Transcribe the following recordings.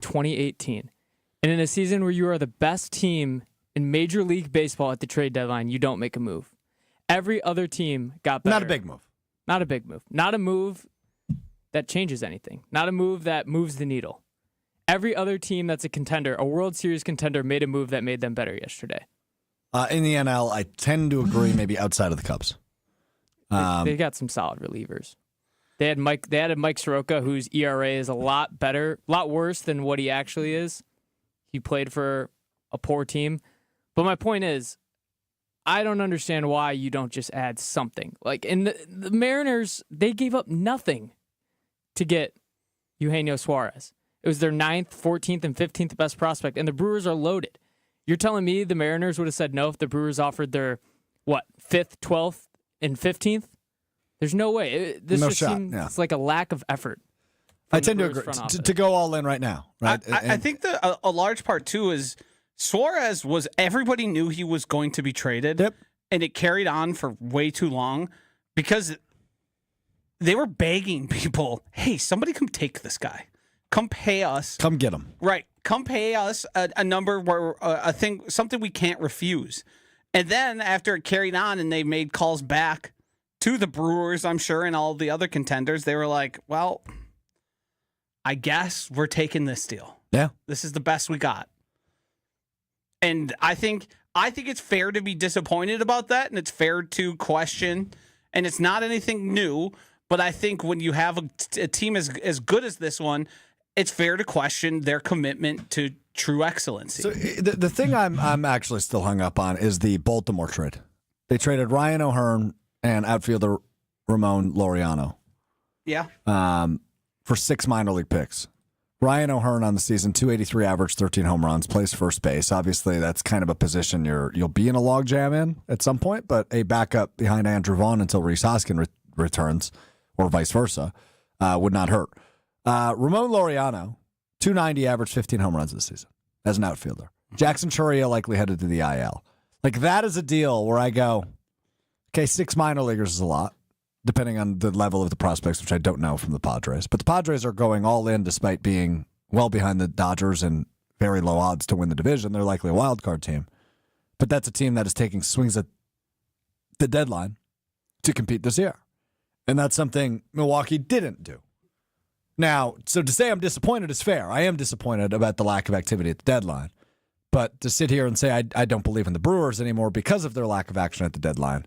2018. And in a season where you are the best team in Major League Baseball at the trade deadline, you don't make a move. Every other team got better. Not a big move. Not a big move. Not a move that changes anything. Not a move that moves the needle. Every other team that's a contender, a World Series contender, made a move that made them better yesterday. In the NL, I tend to agree maybe outside of the Cubs. They got some solid relievers. They had Mike Soroka, whose ERA is a lot worse than what he actually is. He played for a poor team. But my point is, I don't understand why you don't just add something. Like, in the Mariners, they gave up nothing to get Eugenio Suarez. It was their 9th, 14th, and 15th best prospect, and the Brewers are loaded. You're telling me the Mariners would have said no if the Brewers offered their, 5th, 12th, and 15th? There's no way. This just seems it's like a lack of effort. I tend to agree. To go all in right now. Right? I think a large part, too, is Suarez everybody knew he was going to be traded, and it carried on for way too long because they were begging people, hey, somebody come take this guy. Come pay us. Come get him. Right. Come pay us a number where something we can't refuse. And then after it carried on and they made calls back to the Brewers, I'm sure, and all the other contenders, they were like, well, I guess we're taking this deal. Yeah. This is the best we got. And I think it's fair to be disappointed about that, and it's fair to question, and it's not anything new, but I think when you have a team as good as this one, it's fair to question their commitment to true excellency. So the thing I'm actually still hung up on is the Baltimore trade. They traded Ryan O'Hearn and outfielder Ramon Laureano. Yeah. For 6 minor league picks. Ryan O'Hearn on the season, 283 average, 13 home runs, plays first base. Obviously, that's kind of a position you'll be in a logjam in at some point, but a backup behind Andrew Vaughn until Rhys Hoskins returns, or vice versa, would not hurt. Ramon Laureano, 290 average, 15 home runs this season as an outfielder. Jackson Chourio likely headed to the IL. Like, that is a deal where I go, okay, 6 minor leaguers is a lot, depending on the level of the prospects, which I don't know from the Padres. But the Padres are going all in despite being well behind the Dodgers and very low odds to win the division. They're likely a wild card team. But that's a team that is taking swings at the deadline to compete this year. And that's something Milwaukee didn't do. Now, so to say I'm disappointed is fair. I am disappointed about the lack of activity at the deadline. But to sit here and say I don't believe in the Brewers anymore because of their lack of action at the deadline,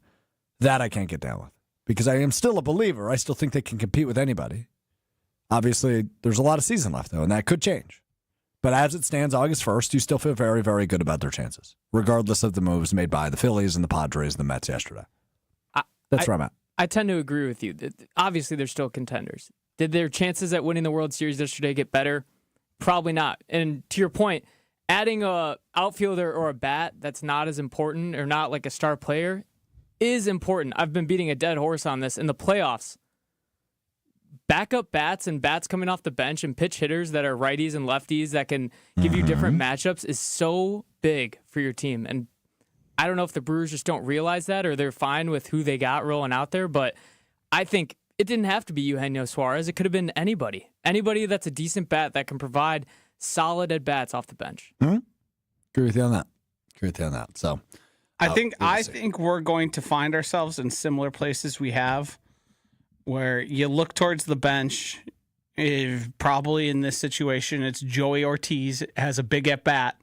that I can't get down with. Because I am still a believer. I still think they can compete with anybody. Obviously, there's a lot of season left, though, and that could change. But as it stands, August 1st, you still feel very, very good about their chances, regardless of the moves made by the Phillies and the Padres and the Mets yesterday. That's where I'm at. I tend to agree with you. Obviously, they're still contenders. Did their chances at winning the World Series yesterday get better? Probably not. And to your point, adding a outfielder or a bat that's not as important or not like a star player is important. I've been beating a dead horse on this. In the playoffs, backup bats and bats coming off the bench and pitch hitters that are righties and lefties that can give you different matchups is so big for your team. And I don't know if the Brewers just don't realize that or they're fine with who they got rolling out there, but I think it didn't have to be Eugenio Suarez. It could have been anybody. Anybody that's a decent bat that can provide solid at-bats off the bench. Mm-hmm. Agree with you on that. So I think we're going to find ourselves in similar places we have where you look towards the bench. Probably in this situation, it's Joey Ortiz has a big at bat.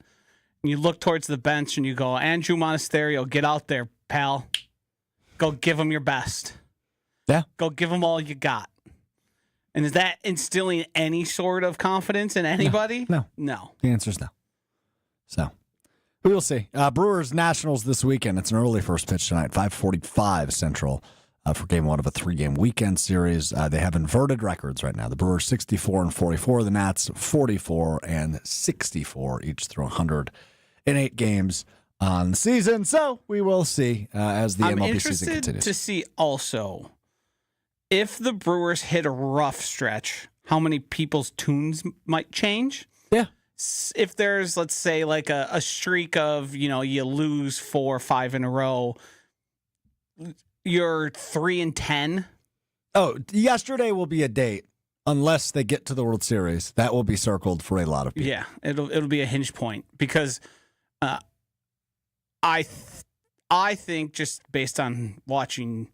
You look towards the bench and you go, Andrew Monasterio, get out there, pal. Go give him your best. Yeah. Go give him all you got. And is that instilling any sort of confidence in anybody? No. The answer is no. So we will see. Brewers Nationals this weekend. It's an early first pitch tonight, 5:45 Central, for Game 1 of a 3-game weekend series. They have inverted records right now. The Brewers 64-44, the Nats 44-64, each through 108 games on the season. So we will see as the MLB season continues. I'm interested to see also if the Brewers hit a rough stretch, how many people's tunes might change. Yeah. If there's, let's say, like a streak of, you lose 4 or 5 in a row, you're 3-10. Oh, yesterday will be a date unless they get to the World Series, that will be circled for a lot of people. Yeah, it'll be a hinge point because I think just based on watching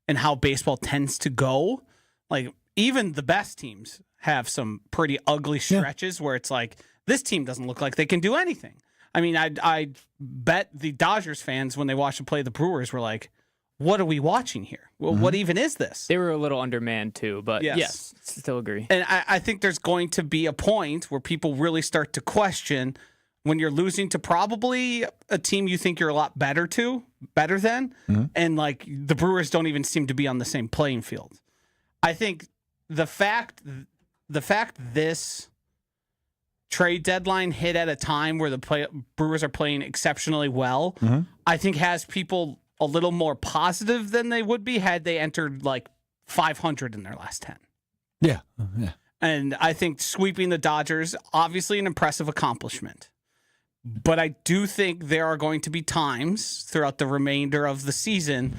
and how baseball tends to go, like even the best teams have some pretty ugly stretches where it's like this team doesn't look like they can do anything. I mean, I bet the Dodgers fans when they watched them play the Brewers were like, what are we watching here? Well, what even is this? They were a little undermanned too, but yes still agree. And I think there's going to be a point where people really start to question when you're losing to probably a team you think you're a lot better than, and like the Brewers don't even seem to be on the same playing field. I think the fact this trade deadline hit at a time where the Brewers are playing exceptionally well, I think has people a little more positive than they would be had they entered like 500 in their last 10. Yeah. And I think sweeping the Dodgers, obviously an impressive accomplishment. But I do think there are going to be times throughout the remainder of the season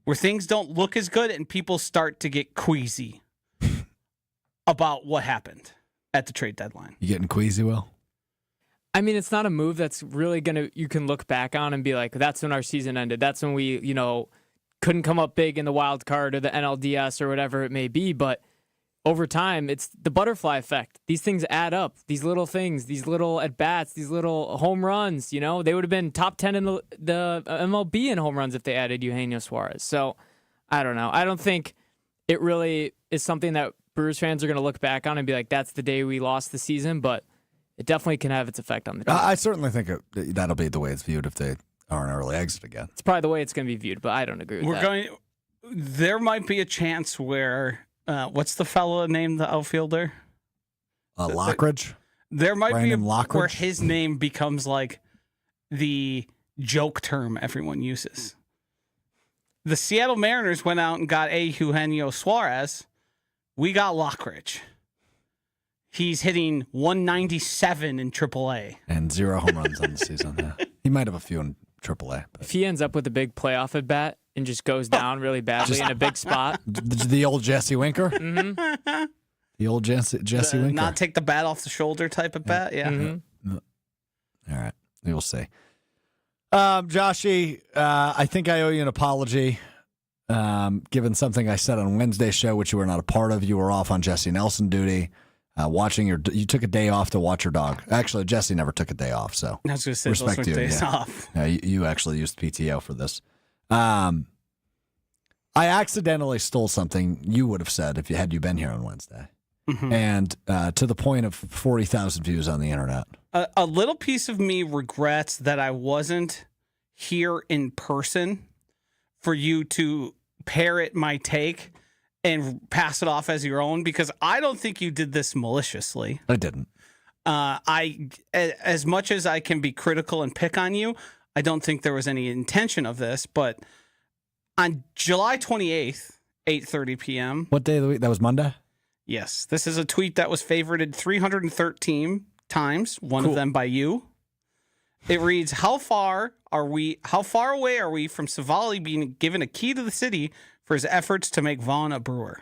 where things don't look as good and people start to get queasy about what happened at the trade deadline. You getting queasy, Will? I mean, it's not a move that's really you can look back on and be like, that's when our season ended. That's when we, couldn't come up big in the wild card or the NLDS or whatever it may be. But over time, it's the butterfly effect. These things add up. These little things, these little at-bats, these little home runs, they would have been top 10 in the MLB in home runs if they added Eugenio Suarez. So, I don't know. I don't think it really is something that Brewers fans are going to look back on and be like, that's the day we lost the season, but it definitely can have its effect on the team. I certainly think that'll be the way it's viewed if they are an early exit again. It's probably the way it's going to be viewed, but I don't agree with that. There might be a chance where, what's the fellow named the outfielder? Lockridge? There might Brandon be Lockridge? where his name becomes like the joke term everyone uses. The Seattle Mariners went out and got Eugenio Suarez. We got Lockridge. He's hitting 197 in AAA. And 0 home runs on the season. Yeah. He might have a few in AAA. But. If he ends up with a big playoff at bat and just goes down really badly in a big spot. The old Jesse Winker? Mm-hmm. The old Jesse Winker? Not take the bat off the shoulder type of bat? Yeah. Mm-hmm. All right. We'll see. Joshy, I think I owe you an apology. Given something I said on Wednesday's show, which you were not a part of. You were off on Jesse Nelson duty. You took a day off to watch your dog. Actually, Jesse never took a day off, so I was going to say respect those you. Days off. Yeah, you actually used PTO for this. I accidentally stole something you would have said had you been here on Wednesday, and to the point of 40,000 views on the internet. A little piece of me regrets that I wasn't here in person for you to parrot my take and pass it off as your own, because I don't think you did this maliciously. I didn't. As much as I can be critical and pick on you, I don't think there was any intention of this. But on July 28th, 8:30 p.m. What day of the week? That was Monday? Yes. This is a tweet that was favorited 313 times, one of them by you. It reads, How far away are we from Savali being given a key to the city for his efforts to make Vaughn a Brewer?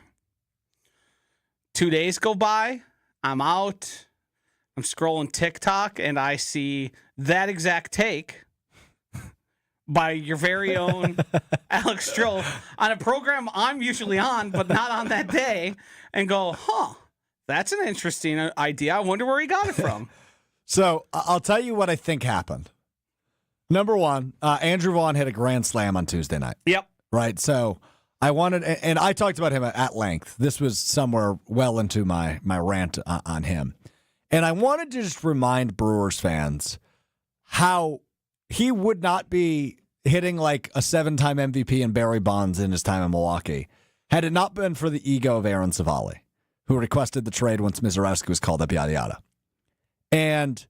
2 days go by. I'm out. I'm scrolling TikTok, and I see that exact take by your very own Alex Strouf on a program I'm usually on, but not on that day, and go, that's an interesting idea. I wonder where he got it from. So I'll tell you what I think happened. Number one, Andrew Vaughn hit a grand slam on Tuesday night. Yep. Right. So I wanted, and I talked about him at length. This was somewhere well into my rant on him. And I wanted to just remind Brewers fans how he would not be hitting like a 7-time MVP and Barry Bonds in his time in Milwaukee had it not been for the ego of Aaron Savali, who requested the trade once Mizorowski was called up, yada, yada. And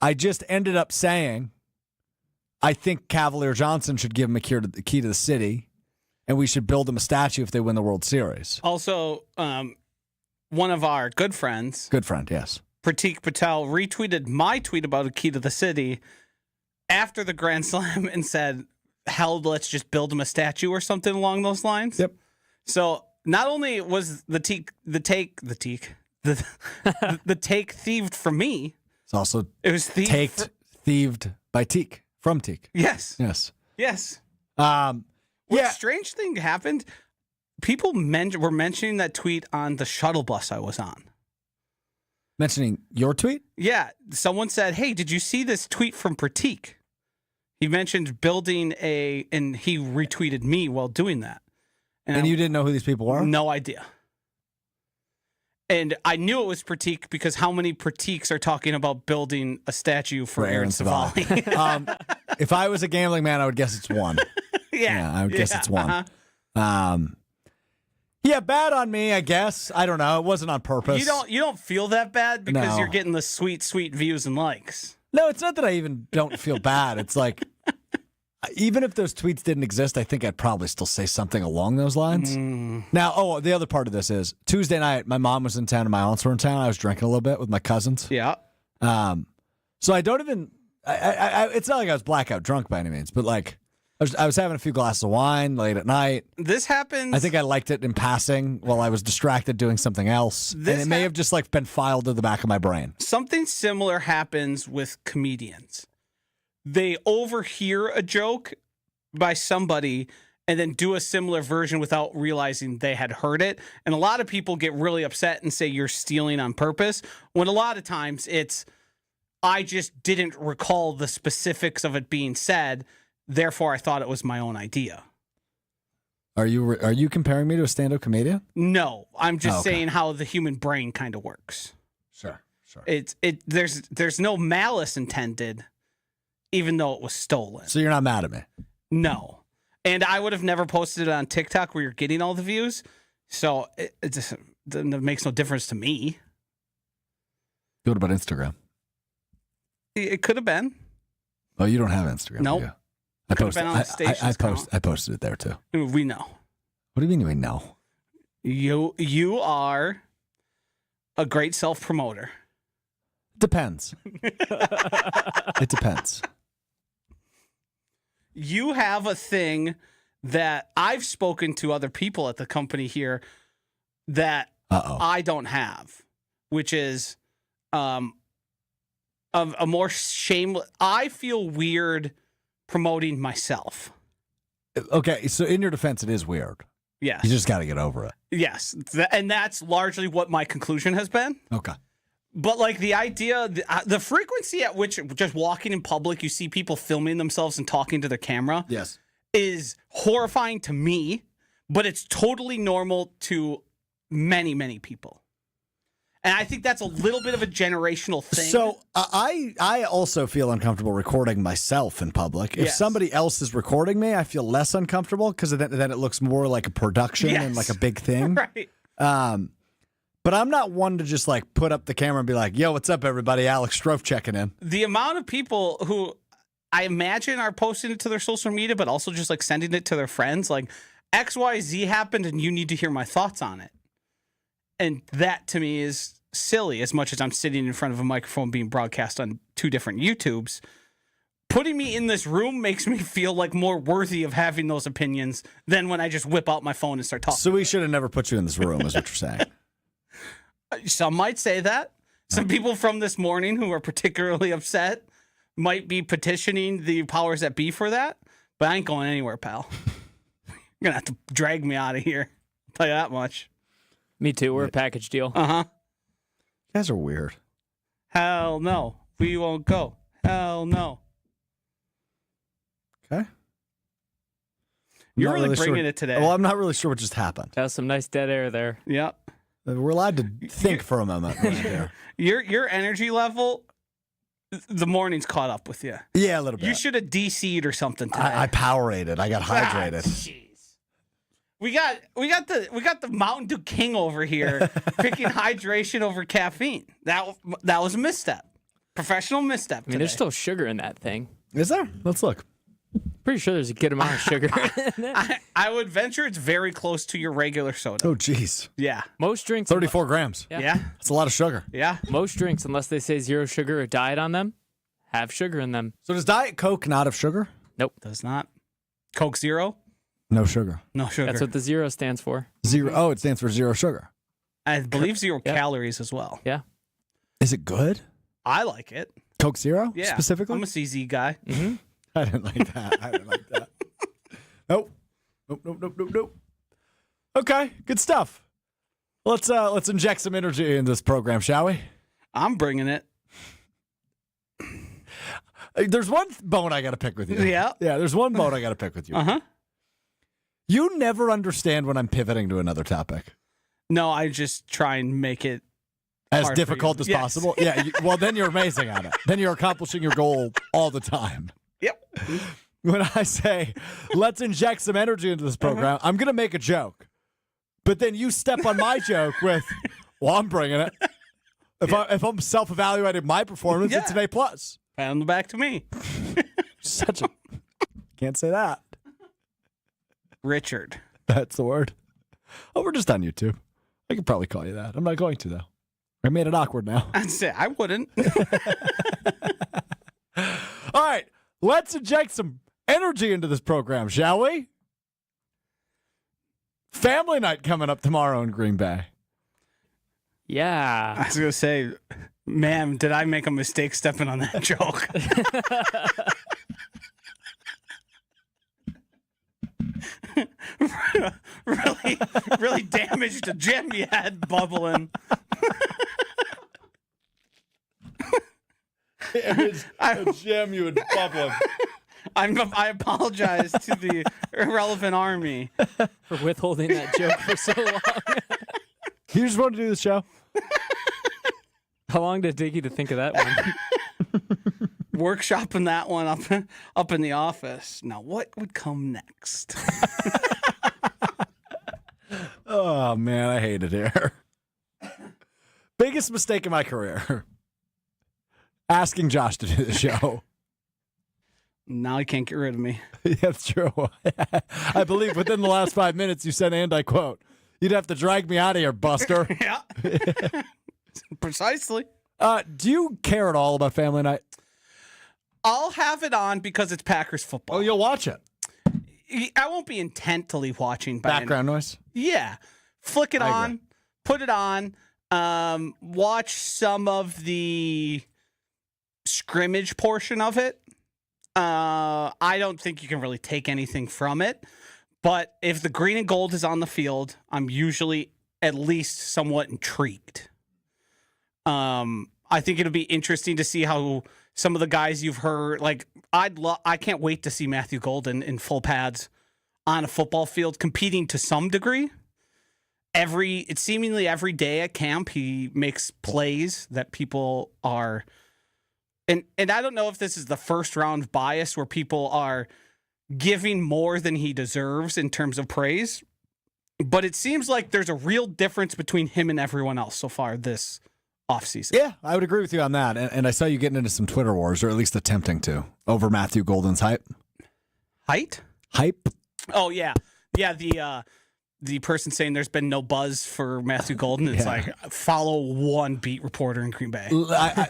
I just ended up saying, I think Cavalier Johnson should give him a key to the city, and we should build him a statue if they win the World Series. Also, one of our good friends, yes, Pratik Patel, retweeted my tweet about a key to the city after the Grand Slam and said, hell, let's just build him a statue or something along those lines. Yep. So not only was the take thieved from me, It's also it was thieved by Teak, from Teak. Yes. Yes. What strange thing happened? People were mentioning that tweet on the shuttle bus I was on. Mentioning your tweet? Yeah. Someone said, hey, did you see this tweet from Pratik? He mentioned building and he retweeted me while doing that. And you didn't know who these people were? No idea. And I knew it was Pratik because how many Pratiks are talking about building a statue for Aaron Savali? If I was a gambling man, I would guess it's one. Yeah, I would guess it's one. Yeah, bad on me, I guess. I don't know. It wasn't on purpose. You don't feel that bad because you're getting the sweet views and likes. No, it's not that I even don't feel bad. It's like, even if those tweets didn't exist, I think I'd probably still say something along those lines. Now, the other part of this is Tuesday night, my mom was in town and my aunts were in town. I was drinking a little bit with my cousins. Yeah. So I don't even, it's not like I was blackout drunk by any means, but like, I was having a few glasses of wine late at night. This happens. I think I liked it in passing while I was distracted doing something else. And it may have just like been filed to the back of my brain. Something similar happens with comedians. They overhear a joke by somebody and then do a similar version without realizing they had heard it. And a lot of people get really upset and say you're stealing on purpose, when a lot of times it's, I just didn't recall the specifics of it being said. Therefore, I thought it was my own idea. Are you comparing me to a stand-up comedian? No, I'm just saying how the human brain kind of works. Sure. There's no malice intended, even though it was stolen. So you're not mad at me? No, and I would have never posted it on TikTok where you're getting all the views. So it makes no difference to me. What about Instagram? It could have been. Oh, you don't have Instagram? Nope. Do you? I posted it there too. We know. What do you mean we know? You are a great self-promoter. Depends. It depends. You have a thing that I've spoken to other people at the company here that I don't have, which is a more shameless. I feel weird promoting myself. Okay, so in your defense, it is weird. Yes. You just got to get over it. Yes, and that's largely what my conclusion has been. Okay. But like the idea, the frequency at which just walking in public, you see people filming themselves and talking to their camera, yes, is horrifying to me, but it's totally normal to many, many people. And I think that's a little bit of a generational thing. So I also feel uncomfortable recording myself in public. If somebody else is recording me, I feel less uncomfortable because then it looks more like a production and like a big thing. Right. But I'm not one to just like put up the camera and be like, yo, what's up, everybody? Alex Strouf checking in. The amount of people who I imagine are posting it to their social media, but also just like sending it to their friends, like XYZ happened and you need to hear my thoughts on it. And that to me is silly, as much as I'm sitting in front of a microphone being broadcast on 2 different YouTubes. Putting me in this room makes me feel like more worthy of having those opinions than when I just whip out my phone and start talking. So we should have never put you in this room, is what you're saying. Some might say that. Some people from this morning who are particularly upset might be petitioning the powers that be for that. But I ain't going anywhere, pal. You're going to have to drag me out of here. I'll tell you that much. Me too. We're a package deal. Uh-huh. You guys are weird. Hell no. We won't go. Hell no. Okay. You're really bringing it today. Well, I'm not really sure what just happened. That was some nice dead air there. Yeah. We're allowed to think for a moment. Right there. Your energy level, the morning's caught up with you. Yeah, a little bit. You should have DC'd or something today. I Powerated. I got hydrated. Jeez. We got the Mountain Dew King over here picking hydration over caffeine. That was a misstep. Professional misstep. I mean, there's still sugar in that thing. Is there? Let's look. Pretty sure there's a good amount of sugar in it. I would venture it's very close to your regular soda. Oh, geez. Yeah. Most drinks. 34 grams. Yeah. That's a lot of sugar. Yeah. Most drinks, unless they say 0 sugar or diet on them, have sugar in them. So does Diet Coke not have sugar? Nope. Does not. Coke Zero? No sugar. No sugar. That's what the zero stands for. Zero. Oh, it stands for zero sugar. I believe 0 calories as well. Yeah. Is it good? I like it. Coke Zero? Yeah. Specifically? I'm a CZ guy. Mm-hmm. I didn't like that. Nope. Nope. Okay, good stuff. Let's inject some energy in this program, shall we? I'm bringing it. There's one bone I got to pick with you. Yeah. Yeah, there's one bone I got to pick with you. Uh-huh. You never understand when I'm pivoting to another topic. No, I just try and make it As hard difficult for as you. Yes. possible? Yeah, well, then you're amazing at it. Then you're accomplishing your goal all the time. Yep. When I say, let's inject some energy into this program, I'm going to make a joke. But then you step on my joke with, well, I'm bringing it. If I'm self-evaluating my performance, it's an A+. Pat on the back to me. Such a... Can't say that. Richard. That's the word. Oh, we're just on YouTube. I could probably call you that. I'm not going to, though. I made it awkward now. I'd say I wouldn't. All right. Let's inject some energy into this program, shall we? Family night coming up tomorrow in Green Bay. I Yeah. was going to say, man, did I make a mistake stepping on that joke? really damaged the gem you had bubbling. A gem you would bubble. I apologize to the irrelevant army. For withholding that joke for so long. You just want to do the show? How long did it take you to think of that one? Workshopping that one up in the office. Now, what would come next? Oh, man, I hate it here. Biggest mistake in my career. Asking Josh to do the show. Now he can't get rid of me. Yeah, that's true. I believe within the last 5 minutes you said, and I quote, "You'd have to drag me out of here, Buster." Yeah. Precisely. Do you care at all about family night? I'll have it on because it's Packers football. Oh, you'll watch it. I won't be intently watching. Background noise? Yeah. Flick it I on. agree. Put it on. Watch some of the scrimmage portion of it. I don't think you can really take anything from it. But if the green and gold is on the field, I'm usually at least somewhat intrigued. I think it'll be interesting to see how some of the guys you've heard, like I can't wait to see Matthew Golden in full pads on a football field competing to some degree. It's seemingly every day at camp he makes plays that people are, and I don't know if this is the first round bias where people are giving more than he deserves in terms of praise, but it seems like there's a real difference between him and everyone else so far this offseason. Yeah, I would agree with you on that. And I saw you getting into some Twitter wars, or at least attempting to, over Matthew Golden's hype. Height? Hype? Oh, yeah. Yeah, the person saying there's been no buzz for Matthew Golden. It's like, follow one beat reporter in Green Bay.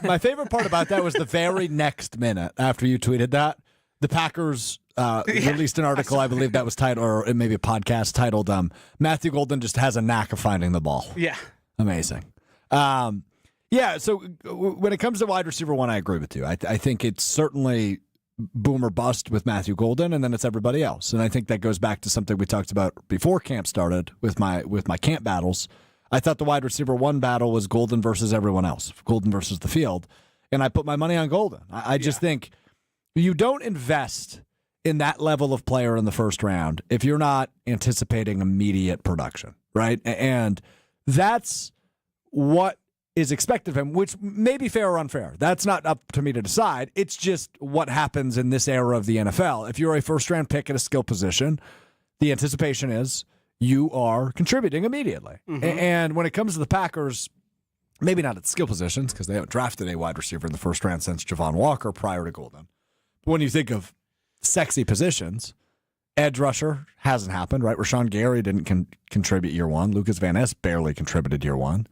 My favorite part about that was the very next minute after you tweeted that, the Packers released an article, I believe that was titled, or maybe a podcast titled, Matthew Golden just has a knack of finding the ball. Yeah. Amazing. Yeah, so when it comes to wide receiver one, I agree with you. I think it's certainly boom or bust with Matthew Golden, and then it's everybody else. And I think that goes back to something we talked about before camp started with my camp battles. I thought the wide receiver one battle was Golden versus everyone else, Golden versus the field, and I put my money on Golden. I just think you don't invest in that level of player in the first round if you're not anticipating immediate production, right? And that's what is expected of him, which may be fair or unfair. That's not up to me to decide. It's just what happens in this era of the NFL. If you're a first-round pick at a skill position, the anticipation is you are contributing immediately. Mm-hmm. And when it comes to the Packers, maybe not at skill positions because they haven't drafted a wide receiver in the first round since Javon Walker prior to Golden. But when you think of sexy positions, edge rusher hasn't happened, right? Rashawn Gary didn't contribute year one. Lucas Van Ness barely contributed year one.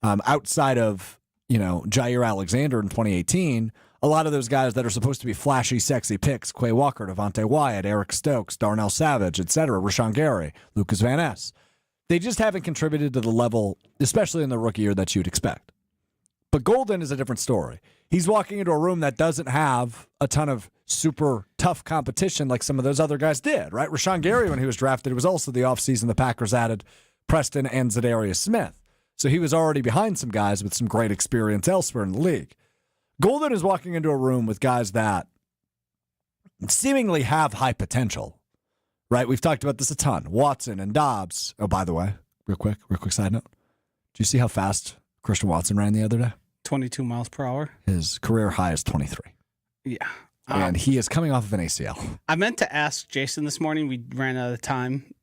Outside of, Jair Alexander in 2018, a lot of those guys that are supposed to be flashy, sexy picks, Quay Walker, Devontae Wyatt, Eric Stokes, Darnell Savage, etc., Rashawn Gary, Lucas Van Ness, they just haven't contributed to the level, especially in the rookie year, that you'd expect. But Golden is a different story. He's walking into a room that doesn't have a ton of super tough competition like some of those other guys did, right? Rashawn Gary, when he was drafted, it was also the offseason the Packers added Preston and Zadarius Smith. So he was already behind some guys with some great experience elsewhere in the league. Golden is walking into a room with guys that seemingly have high potential, right? We've talked about this a ton. Watson and Dobbs. Oh, by the way, real quick side note. Do you see how fast Christian Watson ran the other day? 22 miles per hour. His career high is 23. Yeah. And he is coming off of an ACL. I meant to ask Jason this morning. We ran out of time.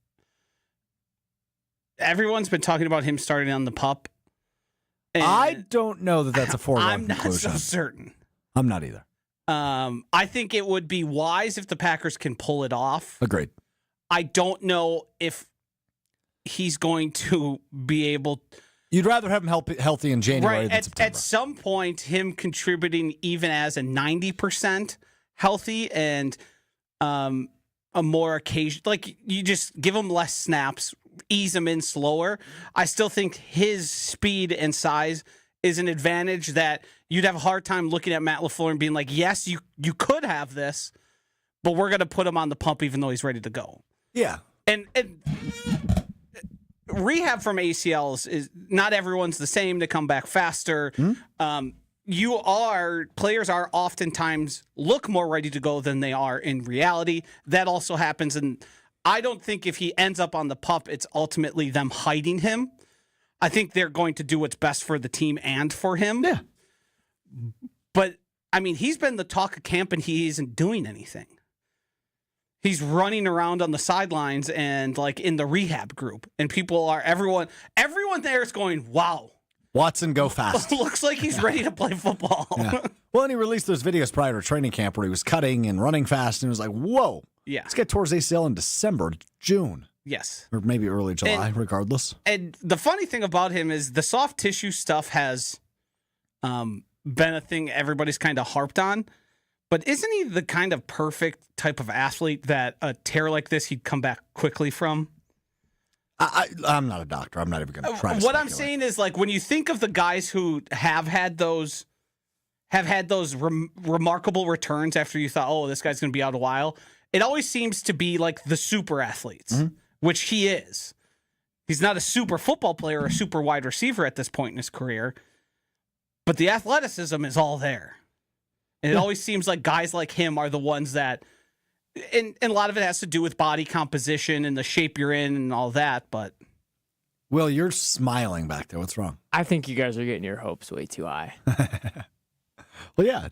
Everyone's been talking about him starting on the PUP. I don't know that that's a foregone conclusion. I'm not so certain. I'm not either. I think it would be wise if the Packers can pull it off. Agreed. I don't know if he's going to be able. You'd rather have him healthy in January than September. At some point, him contributing even as a 90% healthy and a more occasion, like you just give him less snaps, ease him in slower. I still think his speed and size is an advantage that you'd have a hard time looking at Matt LaFleur and being like, yes, you could have this, but we're going to put him on the pump even though he's ready to go. Yeah. And rehab from ACLs is not everyone's the same. They come back faster. Players are oftentimes look more ready to go than they are in reality. That also happens. And I don't think if he ends up on the PUP, it's ultimately them hiding him. I think they're going to do what's best for the team and for him. Yeah. But I mean, he's been the talk of camp and he isn't doing anything. He's running around on the sidelines and like in the rehab group, and everyone there is going, wow. Watson, go fast. Looks like he's ready to play football. Yeah. Well, and he released those videos prior to training camp where he was cutting and running fast, and it was like, whoa. Yeah. This guy tore his ACL in December, June. Yes. Or maybe early July, regardless. And the funny thing about him is the soft tissue stuff has been a thing everybody's kind of harped on. But isn't he the kind of perfect type of athlete that a tear like this he'd come back quickly from? I'm not a doctor. I'm not even going to try to What I'm saying is, like, when you think of the guys who have had those remarkable returns after you thought, oh, this guy's going to be out a while, it always seems to be like the super athletes, which he is. He's not a super football player or a super wide receiver at this point in his career, but the athleticism is all there. And it always seems like guys like him are the ones that, and a lot of it has to do with body composition and the shape you're in and all that, but. Will, you're smiling back there. What's wrong? I think you guys are getting your hopes way too high. Well, yeah,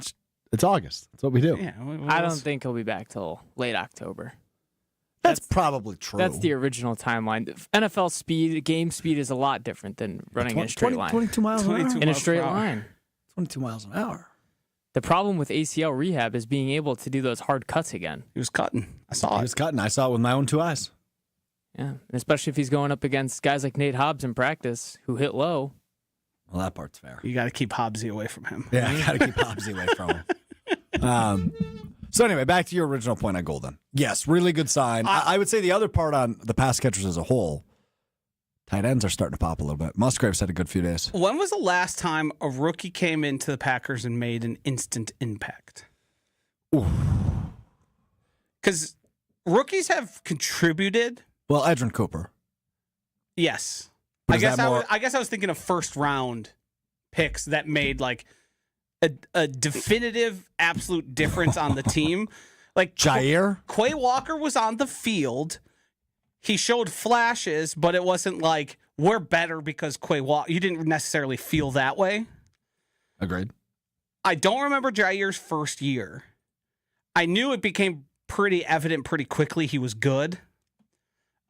it's August. That's what we do. Yeah, I don't think he'll be back till late October. That's probably true. That's the original timeline. NFL speed, game speed is a lot different than running in a straight line. 22 miles an hour. In a straight line. 22 miles an hour. The problem with ACL rehab is being able to do those hard cuts again. He was cutting. I saw it. He was cutting. I saw it with my own two eyes. Yeah, and especially if he's going up against guys like Nate Hobbs in practice who hit low. Well, that part's fair. You got to keep Hobbsy away from him. Yeah, you got to keep Hobbsy away from him. So anyway, back to your original point on Golden. Yes, really good sign. I would say the other part on the pass catchers as a whole, tight ends are starting to pop a little bit. Musgrave's had a good few days. When was the last time a rookie came into the Packers and made an instant impact? Because rookies have contributed. Well, Edrin Cooper. Yes. I guess I was thinking of first round picks that made like a definitive absolute difference on the team. Like Jair? Quay Walker was on the field. He showed flashes, but it wasn't like we're better because Quay Walker. You didn't necessarily feel that way. Agreed. I don't remember Jair's first year. I knew it became pretty evident pretty quickly he was good.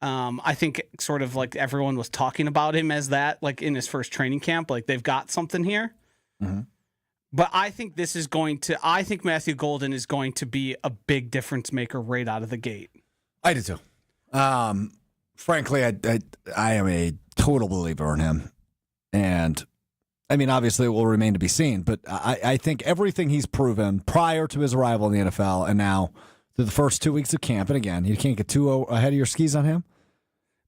I think sort of like everyone was talking about him as that, like in his first training camp, like they've got something here. Mm-hmm. But I think I think Matthew Golden is going to be a big difference maker right out of the gate. I do too. Frankly, I am a total believer in him. And I mean, obviously it will remain to be seen, but I think everything he's proven prior to his arrival in the NFL and now through the first 2 weeks of camp, and again, you can't get too ahead of your skis on him.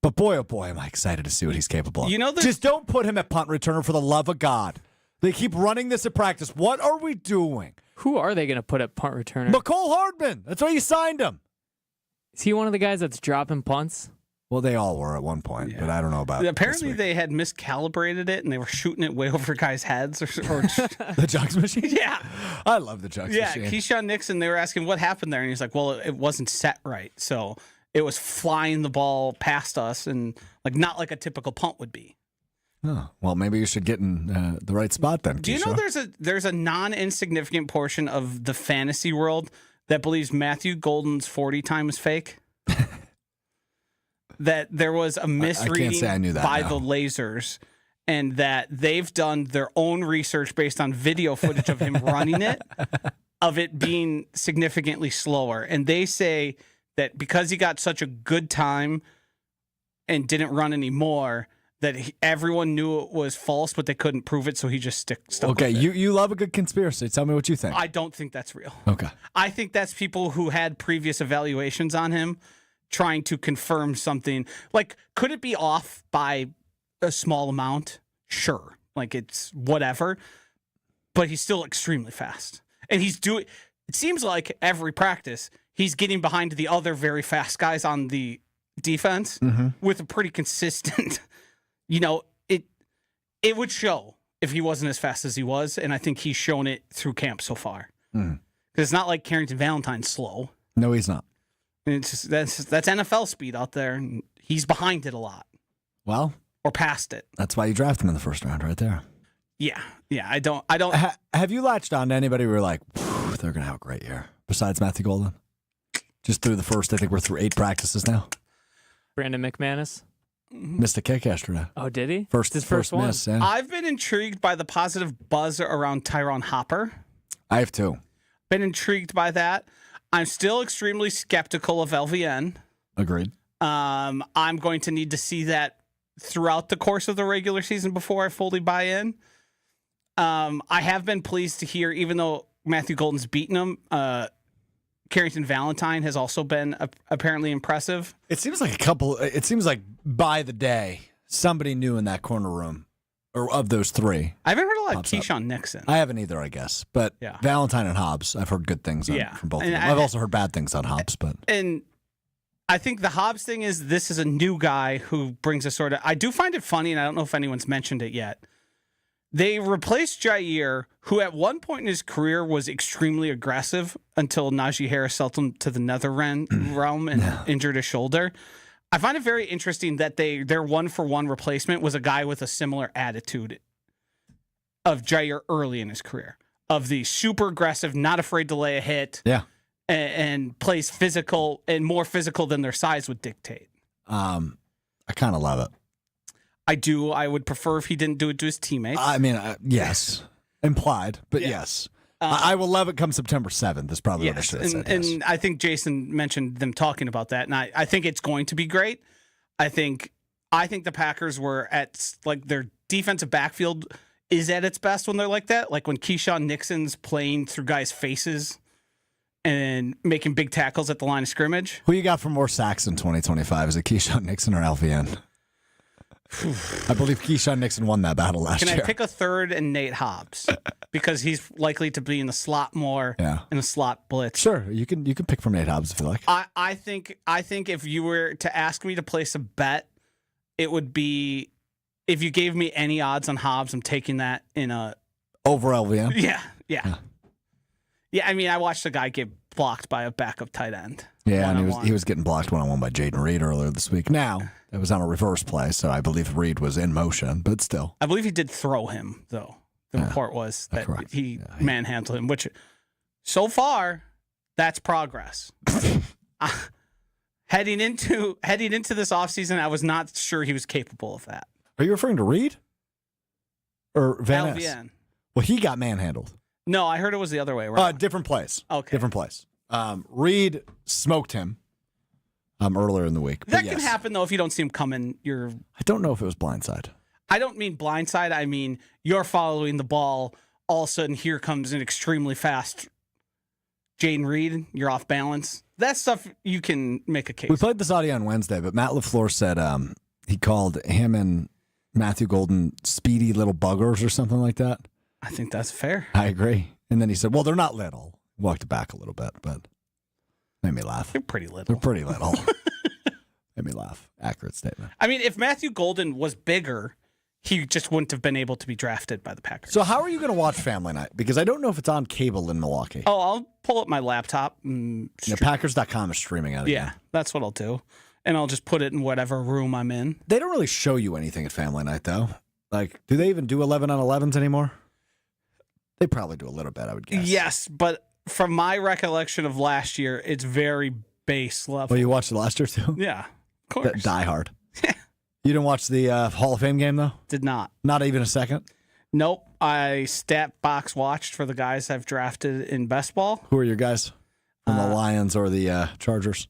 But boy, oh boy, am I excited to see what he's capable of. Just don't put him at punt returner for the love of God. They keep running this at practice. What are we doing? Who are they going to put at punt returner? McCole Hardman. That's why you signed him. Is he one of the guys that's dropping punts? Well, they all were at one point, but I don't know about apparently they had miscalibrated it, and they were shooting it way over guys' heads. Or the jugs machine? Yeah. I love the jugs machine. Yeah, Keyshawn Nixon, they were asking what happened there, and he's like, well, it wasn't set right. So it was flying the ball past us, and not like a typical punt would be. Oh, well, maybe you should get in the right spot then. Do you know there's a non-insignificant portion of the fantasy world that believes Matthew Golden's 40 time is fake? That there was a misreading by the lasers, and that they've done their own research based on video footage of him running it, of it being significantly slower. And they say that because he got such a good time and didn't run anymore, that everyone knew it was false, but they couldn't prove it, so he just stuck Okay, with it. You love a good conspiracy. Tell me what you think. I don't think that's real. Okay. I think that's people who had previous evaluations on him trying to confirm something. Could it be off by a small amount? Sure. It's whatever. But he's still extremely fast. And it seems like every practice, he's getting behind the other very fast guys on the defense with a pretty consistent, it would show if he wasn't as fast as he was. And I think he's shown it through camp so far. Because it's not like Carrington Valentine's slow. No, he's not. It's just, that's NFL speed out there, and he's behind it a lot. Well, or past it. That's why you draft him in the first round, right there. Yeah. I don't. Have you latched on to anybody who were like, they're going to have a great year besides Matthew Golden? Just through the first, I think we're through 8 practices now. Brandon McManus missed a kick yesterday. Oh, did he? His first one. Miss, yeah. I've been intrigued by the positive buzz around Tyron Hopper. I have too. Been intrigued by that. I'm still extremely skeptical of LVN. Agreed. I'm going to need to see that throughout the course of the regular season before I fully buy in. I have been pleased to hear, even though Matthew Golden's beaten him, Carrington Valentine has also been apparently impressive. It seems like by the day, somebody new in that corner room, or of those 3. I haven't heard a lot of Keyshawn Nixon. I haven't either, I guess. But yeah. Valentine and Hobbs, I've heard good things from both of them. I've also heard bad things on Hobbs. And I think the Hobbs thing is this is a new guy who brings a sort of... I do find it funny, and I don't know if anyone's mentioned it yet. They replaced Jair, who at one point in his career was extremely aggressive until Najee Harris sent him to the nether realm and injured his shoulder. I find it very interesting that their 1-for-1 replacement was a guy with a similar attitude of Jair early in his career, of the super aggressive, not afraid to lay a hit, and plays physical and more physical than their size would dictate. I kind of love it. I do. I would prefer if he didn't do it to his teammates. I mean, yes, implied, but yes. I will love it come September 7th. That's probably what I should have said. And I think Jason mentioned them talking about that, and I think it's going to be great. I think the Packers were at their defensive backfield is at its best when they're like that. Like when Keyshawn Nixon's playing through guys' faces and making big tackles at the line of scrimmage. Who you got for more sacks in 2025? Is it Keyshawn Nixon or LVN? I believe Keyshawn Nixon won that battle last year. Can I pick a third and Nate Hobbs? Because he's likely to be in the slot more in a slot blitz. Sure, you can pick from Nate Hobbs if you like. I think if you were to ask me to place a bet, it would be if you gave me any odds on Hobbs, I'm taking that in a over LVN. Yeah. I mean, I watched a guy get blocked by a backup tight end. Yeah, and he was getting blocked one-on-one by Jaden Reed earlier this week. Now, it was on a reverse play, so I believe Reed was in motion, but still. I believe he did throw him, though. The report was that he manhandled him, which so far, that's progress. Heading into this offseason, I was not sure he was capable of that. Are you referring to Reed? Or Van Ness? LVN. Well, he got manhandled. No, I heard it was the other way around. Different place. Okay. Different place. Reed smoked him earlier in the week. That can happen, though, if you don't see him coming. I don't know if it was blindside. I don't mean blindside. I mean you're following the ball. All of a sudden, here comes an extremely fast Jayden Reed. You're off balance. That stuff you can make a case. We played this audio on Wednesday, but Matt LaFleur said he called him and Matthew Golden speedy little buggers or something like that. I think that's fair. I agree. And then he said, well, they're not little. Walked it back a little bit, but made me laugh. They're pretty little. They're pretty little. Made me laugh. Accurate statement. I mean, if Matthew Golden was bigger, he just wouldn't have been able to be drafted by the Packers. So how are you going to watch Family Night? Because I don't know if it's on cable in Milwaukee. Oh, I'll pull up my laptop. Packers.com is streaming out of Yeah, that's what I'll do. And I'll just put it in whatever room I'm in. They don't really show you anything at Family Night, though. Like, do they even do 11 on 11s anymore? They probably do a little bit, I would guess. Yes, but from my recollection of last year, it's very base level. Well, you watched it last year, too? Yeah, of course. Die Hard. You didn't watch the Hall of Fame game, though? Did not. Not even a second? Nope. I stat box watched for the guys I've drafted in best ball. Who are your guys? From the Lions or the Chargers?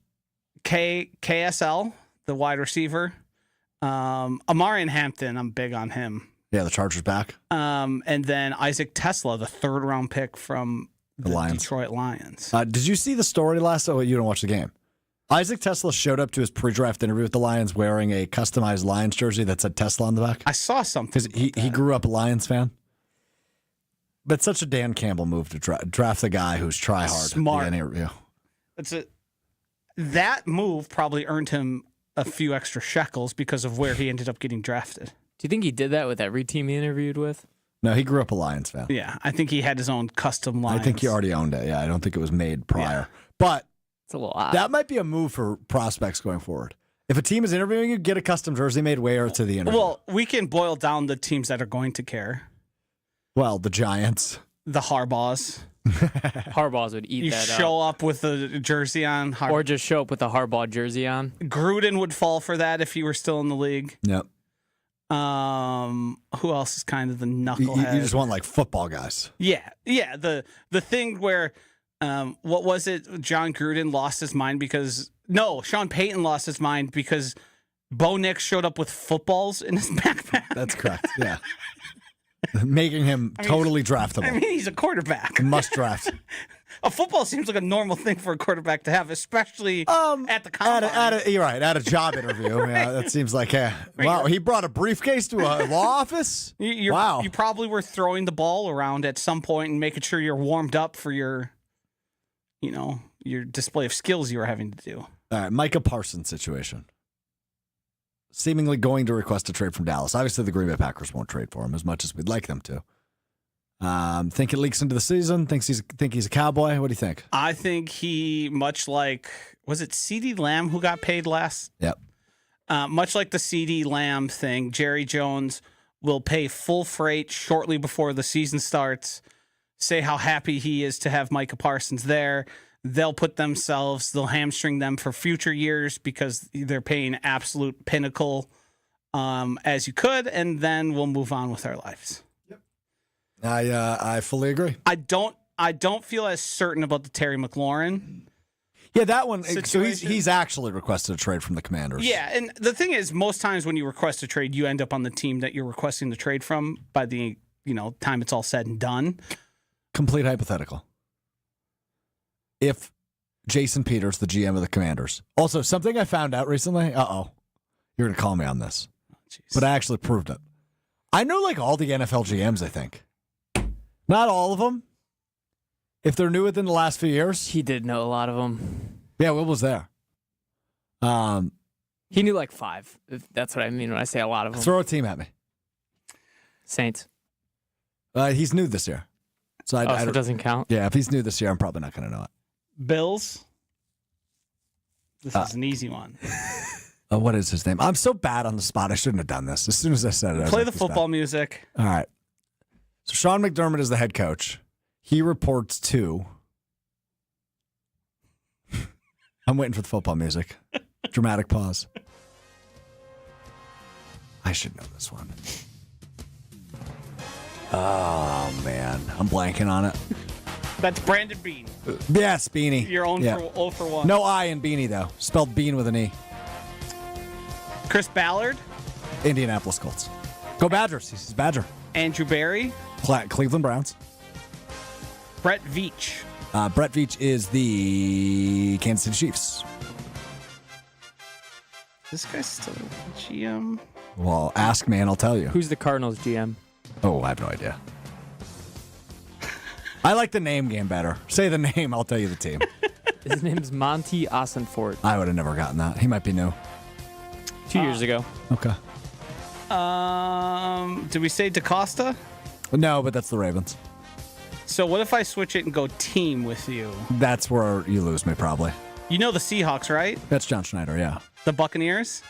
KSL, the wide receiver. Amarian Hampton, I'm big on him. Yeah, the Chargers back. And then Isaac Tesla, the 3rd round pick from the Lions. Detroit Lions. Did you see the story last? Oh, you don't watch the game. Isaac Tesla showed up to his pre-draft interview with the Lions wearing a customized Lions jersey that said Tesla on the back. I saw something. Because he grew up a Lions fan. But it's such a Dan Campbell move to draft the guy who's try hard. Smart. At the interview. That move probably earned him a few extra shekels because of where he ended up getting drafted. Do you think he did that with every team he interviewed with? No, he grew up a Lions fan. Yeah, I think he had his own custom Lions. I think he already owned it. Yeah, I don't think it was made prior. Yeah. But it's a little odd. That might be a move for prospects going forward. If a team is interviewing you, get a custom jersey made wear to the interview. Well, we can boil down the teams that are going to care. Well, the Giants. The Harbaughs. Harbaughs would eat you that show up with a jersey on. Or just show up with a Harbaugh jersey on. Gruden would fall for that if he were still in the league. Yep. Who else is kind of the knucklehead? You just want like football guys. Yeah. The thing where, what was it? John Gruden lost his mind because Sean Payton lost his mind because Bo Nix showed up with footballs in his backpack. That's correct. Yeah. Making him totally draftable. I mean, he's a quarterback. Must draft. A football seems like a normal thing for a quarterback to have, especially at the combine. You're right. At a job interview. Yeah, that seems like, wow, he brought a briefcase to a law office? Wow. You probably were throwing the ball around at some point and making sure you're warmed up for your display of skills you were having to do. All right, Micah Parsons situation. Seemingly going to request a trade from Dallas. Obviously, the Green Bay Packers won't trade for him as much as we'd like them to. Think it leaks into the season? Think he's a Cowboy? What do you think? I think he, much like, was it CeeDee Lamb who got paid last? Yep. Much like the CeeDee Lamb thing, Jerry Jones will pay full freight shortly before the season starts, say how happy he is to have Micah Parsons there. They'll hamstring them for future years because they're paying absolute pinnacle as you could, and then we'll move on with our lives. Yep. I fully agree. I don't feel as certain about the Terry McLaurin. Yeah, that one. Situation. So he's actually requested a trade from the Commanders. Yeah, and the thing is, most times when you request a trade, you end up on the team that you're requesting the trade from by the time it's all said and done. Complete hypothetical. If Jason Peters, the GM of the Commanders, also something I found out recently. You're gonna call me on this, but I actually proved it. I know like all the NFL GMs. I think not all of them. If they're new within the last few years, he did know a lot of them. Yeah, Will was there. He knew like 5. That's what I mean when I say a lot of them. Throw a team at me. Saints. He's new this year, so so it doesn't count. Yeah, if he's new this year, I'm probably not going to know it. Bills. This is an easy one. What is his name? I'm so bad on the spot. I shouldn't have done this. As soon as I said it, Play the football music. All right. So Sean McDermott is the head coach. He reports to. I'm waiting for the football music. Dramatic pause. I should know this one. Oh, man. I'm blanking on it. That's Brandon Beane. Yeah, it's Beanie. You're 0 for 1. No I in Beanie, though. Spelled Bean with an E. Chris Ballard. Indianapolis Colts. Go Badgers. He's Badger. Andrew Berry. Cleveland Browns. Brett Veach. Brett Veach is the Kansas City Chiefs. This guy's still GM. Well, ask me and I'll tell you. Who's the Cardinals GM? Oh, I have no idea. I like the name game better. Say the name, I'll tell you the team. His name's Monty Ossenfort. I would have never gotten that. He might be new. 2 years ago. Okay. Did we say DaCosta? No, but that's the Ravens. So what if I switch it and go team with you? That's where you lose me, probably. You know the Seahawks, right? That's John Schneider, yeah. The Buccaneers?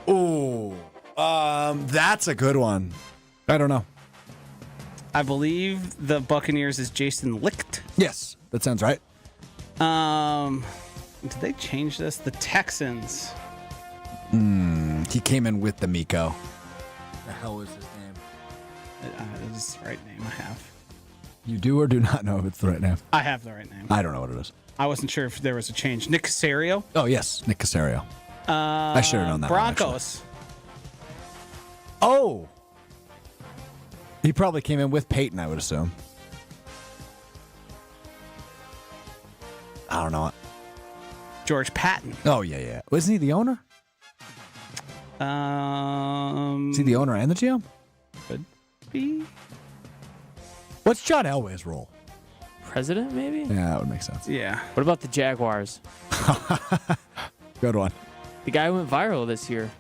Ooh. That's a good one. I don't know. I believe the Buccaneers is Jason Licht. Yes, that sounds right. Did they change this? The Texans. He came in with the Miko. The hell is his name? This is the right name I have. You do or do not know if it's the right name? I have the right name. I don't know what it is. I wasn't sure if there was a change. Nick Caserio. Oh, yes, Nick Caserio. I should have known that. Broncos. Oh. He probably came in with Peyton, I would assume. I don't know. George Patton. Oh, yeah. Wasn't he the owner? Is he the owner and the GM? Could be. What's John Elway's role? President, maybe? Yeah, that would make sense. Yeah. What about the Jaguars? Good one. The guy went viral this year.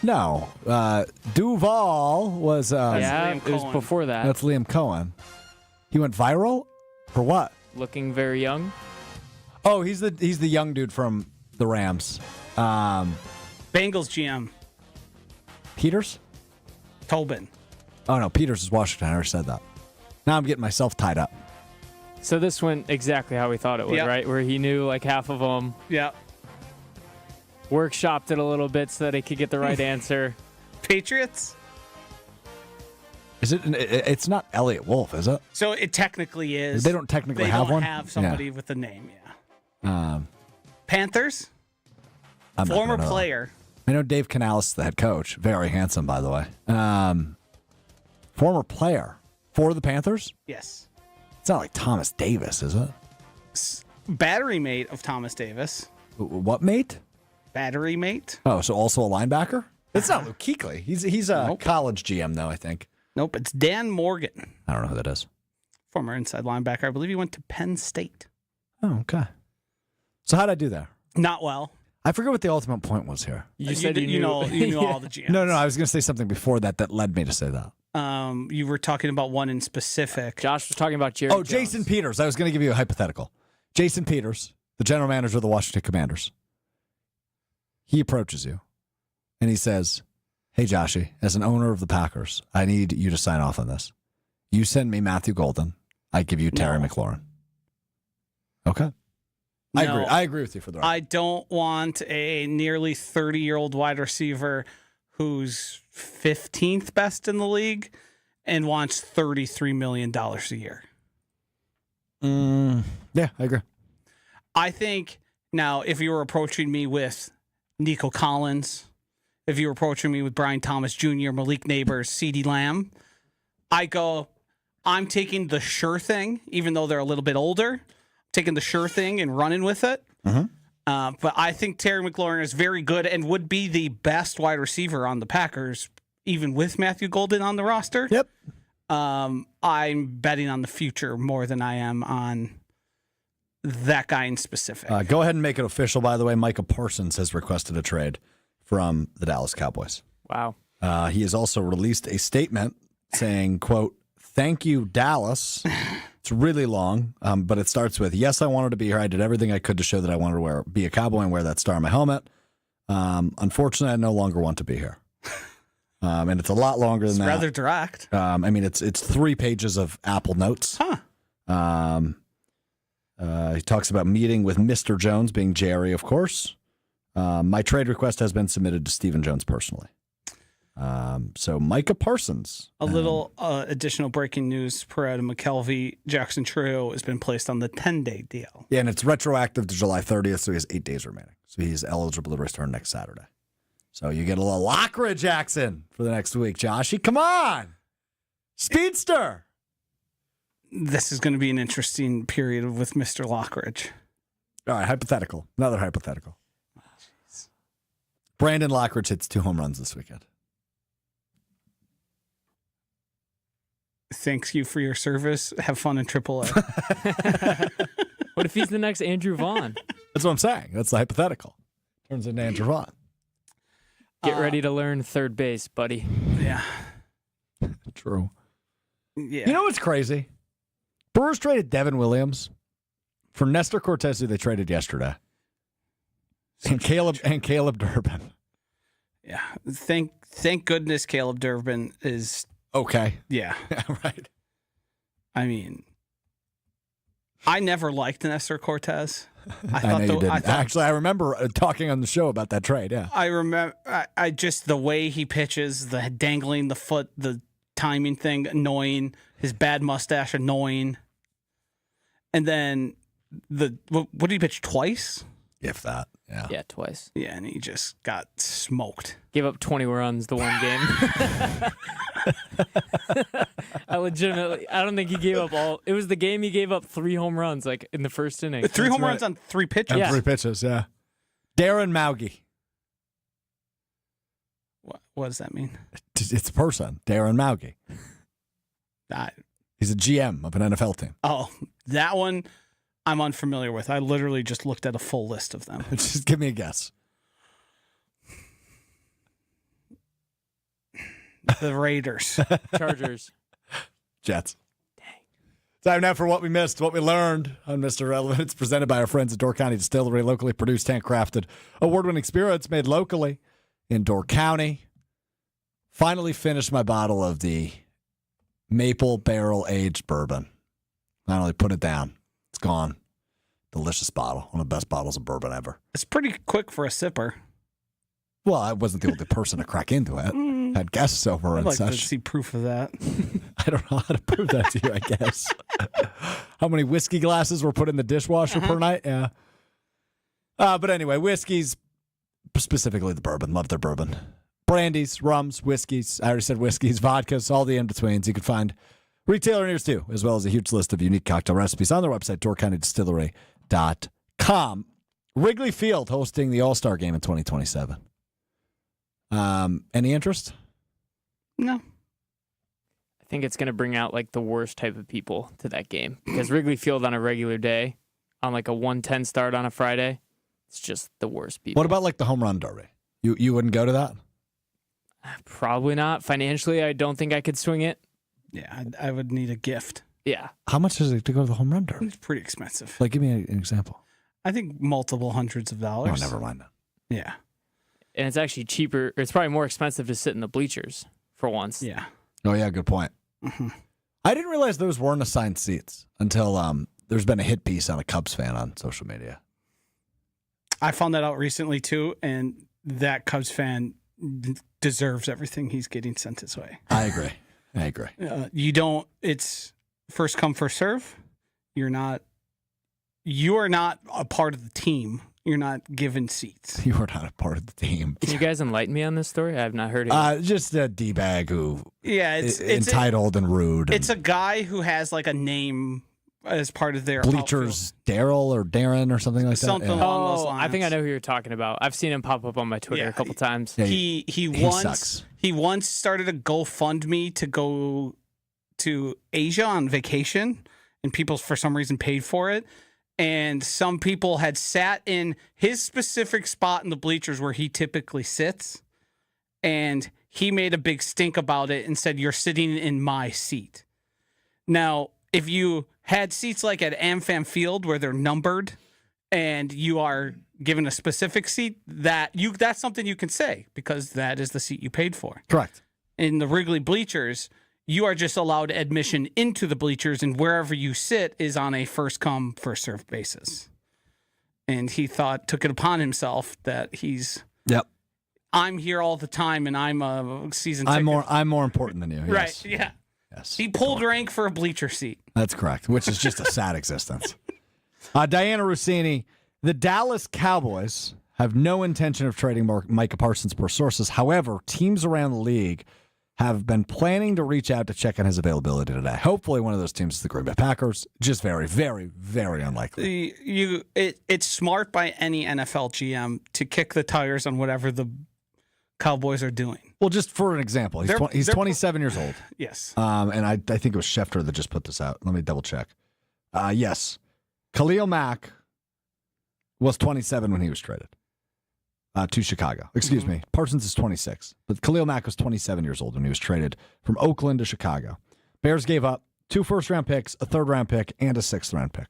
No. Duval was... Yeah, Liam it was Cohen. before that. That's Liam Cohen. He went viral? For what? Looking very young. Oh, he's the young dude from the Rams. Bengals GM. Peters? Tobin. Oh, no. Peters is Washington. I already said that. Now I'm getting myself tied up. So this went exactly how we thought it would, Yep. right? Where he knew like half of them, Yeah. workshopped it a little bit so that he could get the right answer. Patriots. Is it? It's not Elliot Wolf, is it? So it technically is. They don't technically have one? They don't have somebody Yeah. with a name, yeah. Panthers. I'm not Former gonna know. player. I know Dave Canales, the head coach. Very handsome, by the way. Former player for the Panthers? Yes. It's not like Thomas Davis, is it? Battery mate of Thomas Davis. What mate? Battery mate. Oh, so also a linebacker? It's not Luke Kuechly. He's a Nope. college GM, though, I think. Nope, it's Dan Morgan. I don't know who that is. Former inside linebacker. I believe he went to Penn State. Oh, okay. So how'd I do there? Not well. I forget what the ultimate point was here. You said you knew. you knew all the GMs. No, I was going to say something before that led me to say that. You were talking about one in specific. Josh was talking about Jerry Oh, Jones. Jason Peters. I was going to give you a hypothetical. Jason Peters, the general manager of the Washington Commanders. He approaches you and he says, "Hey, Joshy, as an owner of the Packers, I need you to sign off on this. You send me Matthew Golden. I give you Terry McLaurin." Okay. No. I agree with you for the record. I don't want a nearly 30-year-old wide receiver who's 15th best in the league and wants $33 million a year. Yeah, I agree. I think now if you were approaching me with Nico Collins, if you were approaching me with Brian Thomas Jr., Malik Neighbors, CeeDee Lamb, I'm taking the sure thing, even though they're a little bit older, taking the sure thing and running with it. But I think Terry McLaurin is very good and would be the best wide receiver on the Packers, even with Matthew Golden on the roster. Yep. I'm betting on the future more than I am on that guy in specific. Go ahead and make it official, by the way. Micah Parsons has requested a trade from the Dallas Cowboys. Wow. He has also released a statement saying, quote, "Thank you, Dallas." It's really long, but it starts with, "Yes, I wanted to be here. I did everything I could to show that I wanted to be a Cowboy and wear that star on my helmet. Unfortunately, I no longer want to be here." And it's a lot longer than it's that. rather direct. I mean, it's 3 pages of Apple Notes. He talks about meeting with Mr. Jones, being Jerry, of course. My trade request has been submitted to Stephen Jones personally. So Micah Parsons. A little additional breaking news per Adam McKelvey. Jackson Trio has been placed on the 10-day deal. Yeah, and it's retroactive to July 30th, so he has 8 days remaining. So he's eligible to return next Saturday. So you get a little Lockridge action for the next week, Joshy. Come on. Speedster. This is going to be an interesting period with Mr. Lockridge. All right, hypothetical. Another hypothetical. Brandon Lockridge hits 2 home runs this weekend. Thanks you for your service. Have fun in AAA. What if he's the next Andrew Vaughn? That's what I'm saying. That's the hypothetical. Turns into Andrew Vaughn. Get ready to learn third base, buddy. Yeah. True. Yeah. You know what's crazy? Brewers traded Devin Williams for Nestor Cortez, who they traded yesterday. And Caleb Durbin. Yeah. Thank goodness Caleb Durbin is okay. Yeah. Right. I mean, I never liked Nestor Cortez. I know you didn't. Actually, I remember talking on the show about that trade. Yeah. I remember. I just the way he pitches, the dangling the foot, the timing thing, annoying. His bad mustache, annoying. And then what did he pitch twice? If that. Yeah. Yeah, twice. Yeah, and he just got smoked. Gave up 20 runs the one game. I don't think he gave up all. It was the game he gave up 3 home runs, like in the first inning. 3 home runs on 3 pitches? On 3 pitches, yeah. Darren Mauge. What does that mean? It's a person, Darren Mauge. He's a GM of an NFL team. Oh, that one I'm unfamiliar with. I literally just looked at a full list of them. Just give me a guess. The Raiders. Chargers. Jets. Dang. Time now for what we missed, what we learned on Mr. Relevant. It's presented by our friends at Door County Distillery, locally produced, handcrafted, award-winning spirits made locally in Door County. Finally finished my bottle of the maple barrel-aged bourbon. Finally put it down. It's gone. Delicious bottle. One of the best bottles of bourbon ever. It's pretty quick for a sipper. Well, I wasn't the only person to crack into it. Had guests over I'd and like such. to see proof of that. I don't know how to prove that to you, I guess. How many whiskey glasses were put in the dishwasher per night? Yeah. But anyway, whiskeys, specifically the bourbon. Love their bourbon. Brandies, rums, whiskeys. I already said whiskeys, vodkas, all the in-betweens. You can find retailer nears too, as well as a huge list of unique cocktail recipes on their website, doorcountydistillery.com. Wrigley Field hosting the All-Star Game in 2027. Any interest? No. I think it's going to bring out like the worst type of people to that game because Wrigley Field on a regular day, on like a 1:10 start on a Friday, it's just the worst people. What about like the home run derby? You wouldn't go to that? Probably not. Financially, I don't think I could swing it. Yeah, I would need a gift. Yeah. How much is it to go to the home run derby? It's pretty expensive. Like, give me an example. I think multiple hundreds of dollars. Oh, never mind that. Yeah. And it's actually cheaper. It's probably more expensive to sit in the bleachers for once. Yeah. Oh, yeah, good point. Mm-hmm. I didn't realize those weren't assigned seats until there's been a hit piece on a Cubs fan on social media. I found that out recently, too, and that Cubs fan deserves everything he's getting sent his way. I agree. It's first come, first serve. You are not a part of the team. You're not given seats. You are not a part of the team. Can you guys enlighten me on this story? I have not heard it. Just a D-bag who it's entitled and rude. It's a guy who has like a name as part of their bleachers, Daryl or Darren or something like something that. Yeah. along those lines. I think I know who you're talking about. I've seen him pop up on my Twitter a couple times. Yeah, he once started a GoFundMe to go to Asia on vacation, and people for some reason paid for it. And some people had sat in his specific spot in the bleachers where he typically sits. And he made a big stink about it and said, "You're sitting in my seat." Now, if you had seats like at AmFam Field where they're numbered and you are given a specific seat, that's something you can say because that is the seat you paid for. Correct. In the Wrigley bleachers, you are just allowed admission into the bleachers, and wherever you sit is on a first come, first served basis. And he took it upon himself that I'm here all the time, and I'm a season ticket. I'm more important than you. Yes. Right? Yeah. Yes. He pulled rank for a bleacher seat. That's correct, which is just a sad existence. Diana Rossini, the Dallas Cowboys have no intention of trading Micah Parsons per sources. However, teams around the league have been planning to reach out to check on his availability today. Hopefully one of those teams is the Green Bay Packers. Just very, very, very unlikely. It's smart by any NFL GM to kick the tires on whatever the Cowboys are doing. Well, just for an example, he's 27 years old. Yes. And I think it was Schefter that just put this out. Let me double check. Yes. Khalil Mack was 27 when he was traded to Chicago. Excuse me. Parsons is 26. But Khalil Mack was 27 years old when he was traded from Oakland to Chicago. Bears gave up 2 first-round picks, a third-round pick, and a sixth-round pick.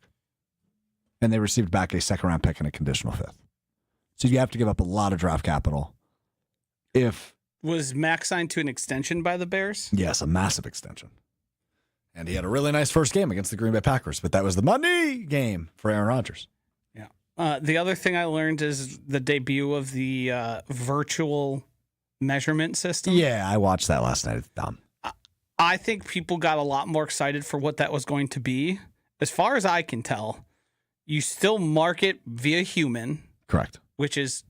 And they received back a second-round pick and a conditional fifth. So you have to give up a lot of draft capital. Was Mack signed to an extension by the Bears? Yes, a massive extension. And he had a really nice first game against the Green Bay Packers, but that was the money game for Aaron Rodgers. Yeah. The other thing I learned is the debut of the virtual measurement system. Yeah, I watched that last night. It's dumb. I think people got a lot more excited for what that was going to be. As far as I can tell, you still mark it via human. Correct. Which is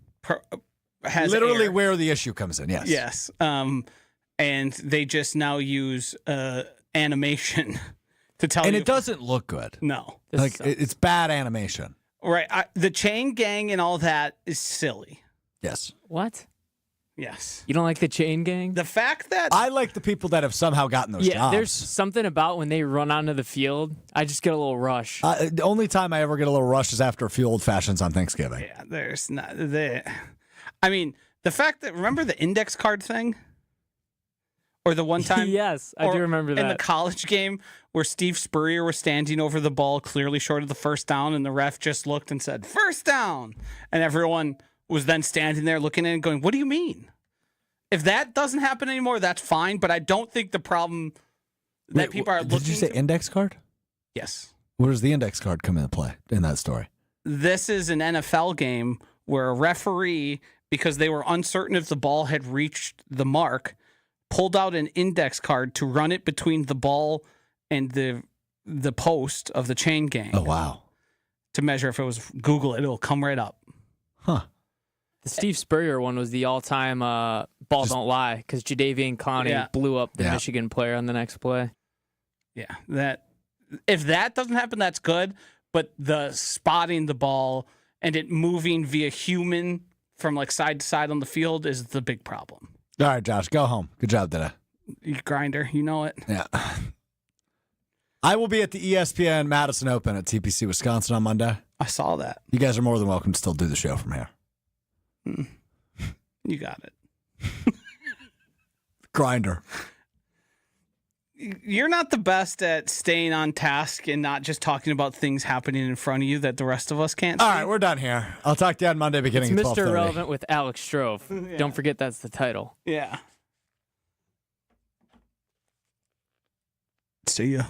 has literally air. Where the issue comes in. Yes. Yes. And they just now use animation to tell you. And it doesn't look good. No. It's bad animation. Right. The chain gang and all that is silly. Yes. What? Yes. You don't like the chain gang? The fact that I like the people that have somehow gotten those jobs. There's something about when they run onto the field, I just get a little rush. The only time I ever get a little rush is after a few old fashions on Thanksgiving. Yeah, there's not I mean, the fact that remember the index card thing? Or the one time Yes, I do remember that. In the college game where Steve Spurrier was standing over the ball clearly short of the first down and the ref just looked and said, "First down." And everyone was then standing there looking at it and going, "What do you mean?" If that doesn't happen anymore, that's fine, but I don't think the problem that people are looking Did you say index card? Yes. Where does the index card come into play in that story? This is an NFL game where a referee, because they were uncertain if the ball had reached the mark, pulled out an index card to run it between the ball and the post of the chain gang. Oh, wow. To measure if it was Google it, it'll come right up. Huh. The Steve Spurrier one was the all-time ball don't lie because Jadeveon Clowney blew up the Michigan player on the next play. Yeah, if that doesn't happen, that's good. But the spotting the ball and it moving via human from like side to side on the field is the big problem. All right, Josh, go home. Good job today. You grinder, you know it. Yeah. I will be at the ESPN Madison Open at TPC Wisconsin on Monday. I saw that. You guys are more than welcome to still do the show from here. You got it. Grinder. You're not the best at staying on task and not just talking about things happening in front of you that the rest of us can't see. All right, we're done here. I'll talk to you on Monday beginning It's at 12:30. Mr. Relevant with Alex Strouf. Yeah. Don't forget that's the title. Yeah. See ya.